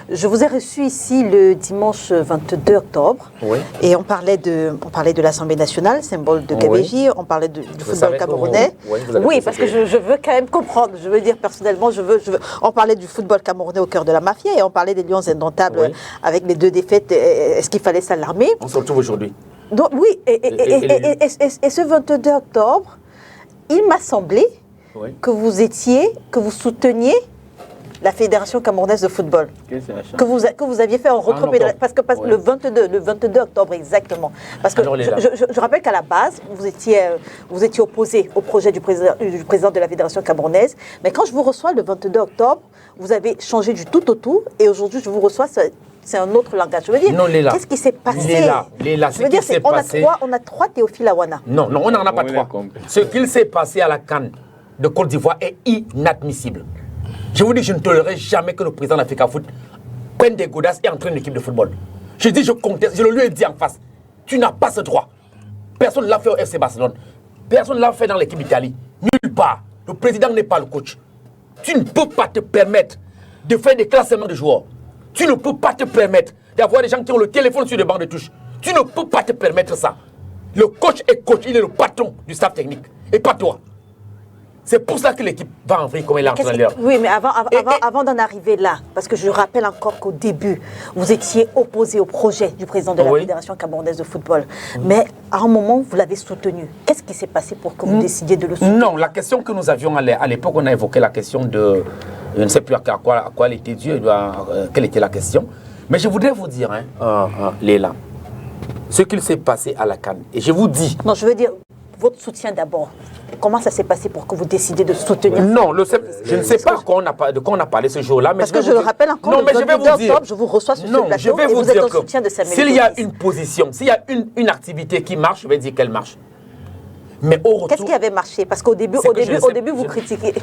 Je vous ai reçu ici le dimanche 22 octobre. Oui. Et on parlait de l'Assemblée nationale, symbole de Gabéji. On parlait du football camerounais. Oui, parce que je veux quand même comprendre. Je veux dire personnellement, on parlait du football camerounais au cœur de la mafia et on parlait des Lions indomptables avec les 2 défaites. Est-ce qu'il fallait s'alarmer? On se retrouve aujourd'hui. Donc, oui, et ce 22 octobre, il m'a semblé que vous souteniez la Fédération camerounaise de football, que vous aviez fait un retrait, parce que le 22 octobre exactement. Parce que je rappelle qu'à la base, vous étiez opposé au projet du président de la Fédération camerounaise, mais quand je vous reçois le 22 octobre, vous avez changé du tout au tout, et aujourd'hui je vous reçois, c'est un autre langage. Je veux dire, qu'est-ce qui s'est passé? Léla, je veux dire, on a 3 Théophile Awana. Non, on n'en a pas 3. Ce qu'il s'est passé à la CAN de Côte d'Ivoire est inadmissible. Je vous dis, je ne tolérerai jamais que le président de l'Africa Foot prenne des godasses et entraîne l'équipe de football. Je dis, je conteste, je le lui ai dit en face. Tu n'as pas ce droit. Personne ne l'a fait au FC Barcelone. Personne ne l'a fait dans l'équipe d'Italie. Nulle part. Le président n'est pas le coach. Tu ne peux pas te permettre de faire des classements de joueurs. Tu ne peux pas te permettre d'avoir des gens qui ont le téléphone sur le banc de touche. Tu ne peux pas te permettre ça. Le coach est coach, il est le patron du staff technique. Et pas toi. C'est pour ça que l'équipe va en vrille comme elle est entraîneur. Oui, mais avant d'en arriver là, parce que je rappelle encore qu'au début, vous étiez opposé au projet du président de la Fédération camerounaise de football. Mais à un moment, vous l'avez soutenu. Qu'est-ce qui s'est passé pour que vous décidiez de le soutenir? Non, la question que nous avions à l'époque, on a évoqué la question de... Je ne sais plus à quoi elle était due, quelle était la question. Mais je voudrais vous dire, Léla, ce qu'il s'est passé à la CAN. Et je vous dis... Non, je veux dire votre soutien d'abord. Comment ça s'est passé pour que vous décidiez de soutenir? Non, je ne sais pas de quoi on a parlé ce jour-là. Parce que je le rappelle encore, le 22 octobre, je vous reçois sur ce plateau et vous êtes en soutien de Samuel Eto'o. S'il y a une position, s'il y a une activité qui marche, je vais dire qu'elle marche. Mais au retour... Qu'est-ce qui avait marché? Parce qu'au début, vous critiquez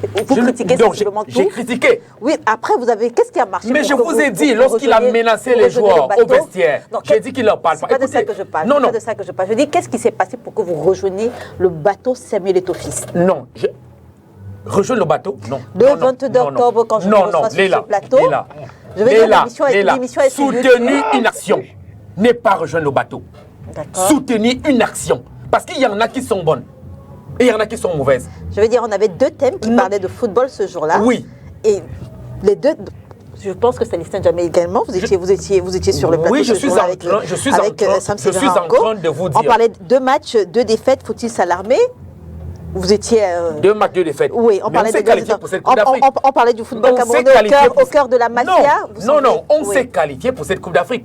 sensiblement tout. J'ai critiqué. Oui, après, qu'est-ce qui a marché? Mais je vous ai dit, lorsqu'il a menacé les joueurs au vestiaire, j'ai dit qu'il leur parle pas. C'est pas de ça que je parle. Non. C'est pas de ça que je parle. Je dis, qu'est-ce qui s'est passé pour que vous rejoigniez le bateau Samuel Eto'o fils? Non, rejoindre le bateau? Non. Le 22 octobre, quand je vous reçois sur ce plateau, je vais dire l'émission est soutenir une action n'est pas rejoindre le bateau. Soutenir une action. Parce qu'il y en a qui sont bonnes et il y en a qui sont mauvaises. Je veux dire, on avait 2 thèmes qui parlaient de football ce jour-là. Oui. Et les 2, je pense que Célestin Jamais également, vous étiez sur le plateau. Oui, je suis en train de vous dire. On parlait de 2 matchs, 2 défaites, faut-il s'alarmer? Vous étiez... 2 matchs, 2 défaites. Oui, on parlait on parlait du football camerounais au cœur de la mafia. Non, on s'est qualifié pour cette Coupe d'Afrique.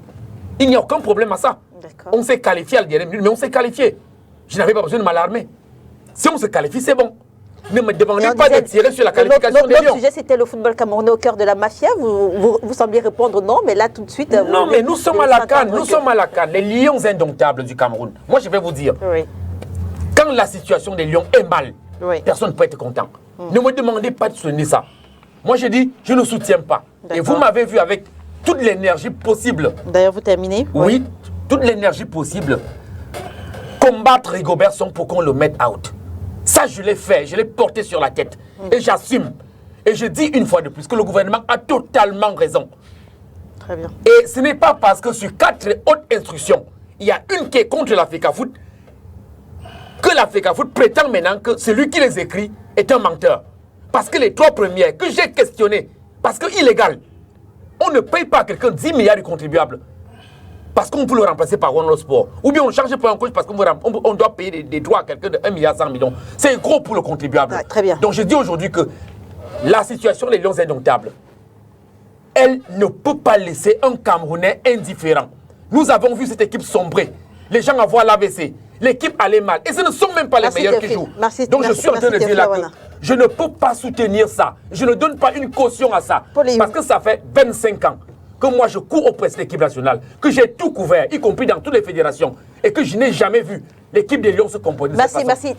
Il n'y a aucun problème à ça. On s'est qualifié à la dernière minute, mais on s'est qualifié. Je n'avais pas besoin de m'alarmer. Si on se qualifie, c'est bon. Ne me demandez pas de tirer sur la qualification des Lions. L'autre sujet, c'était le football camerounais au cœur de la mafia. Vous sembliez répondre non, mais là, tout de suite... Non, mais nous sommes à la CAN. Nous sommes à la CAN. Les Lions indomptables du Cameroun. Moi, je vais vous dire. Quand la situation des Lions est mal, personne ne peut être content. Ne me demandez pas de soutenir ça. Moi, je dis, je ne soutiens pas. Et vous m'avez vu avec toute l'énergie possible. D'ailleurs, vous terminez? Oui, toute l'énergie possible. Combattre Rigobert Song pour qu'on le mette out. Ça, je l'ai fait, je l'ai porté sur la tête. Et j'assume. Et je dis une fois de plus que le gouvernement a totalement raison. Très bien. Et ce n'est pas parce que sur 4 hautes instructions, il y a une qui est contre l'Africa Foot, que l'Africa Foot prétend maintenant que celui qui les écrit est un menteur. Parce que les 3 premières que j'ai questionnées, parce que illégal, on ne paye pas à quelqu'un 10 milliards de contribuables. Parce qu'on peut le remplacer par One Sport. Ou bien on change pour un coach parce qu'on doit payer des droits à quelqu'un de 1,1 milliard. C'est gros pour le contribuable. Ah, très bien. Donc je dis aujourd'hui que la situation des Lions indomptables, elle ne peut pas laisser un Camerounais indifférent. Nous avons vu cette équipe sombrer. Les gens avoir l'AVC. L'équipe allait mal. Et ce ne sont même pas les meilleurs qui jouent. Donc je suis en train de dire là que je ne peux pas soutenir ça. Je ne donne pas une caution à ça. Parce que ça fait 25 ans que moi je cours auprès de l'équipe nationale, que j'ai tout couvert, y compris dans toutes les fédérations, et que je n'ai jamais vu l'équipe des Lions se comporter de cette façon. Merci.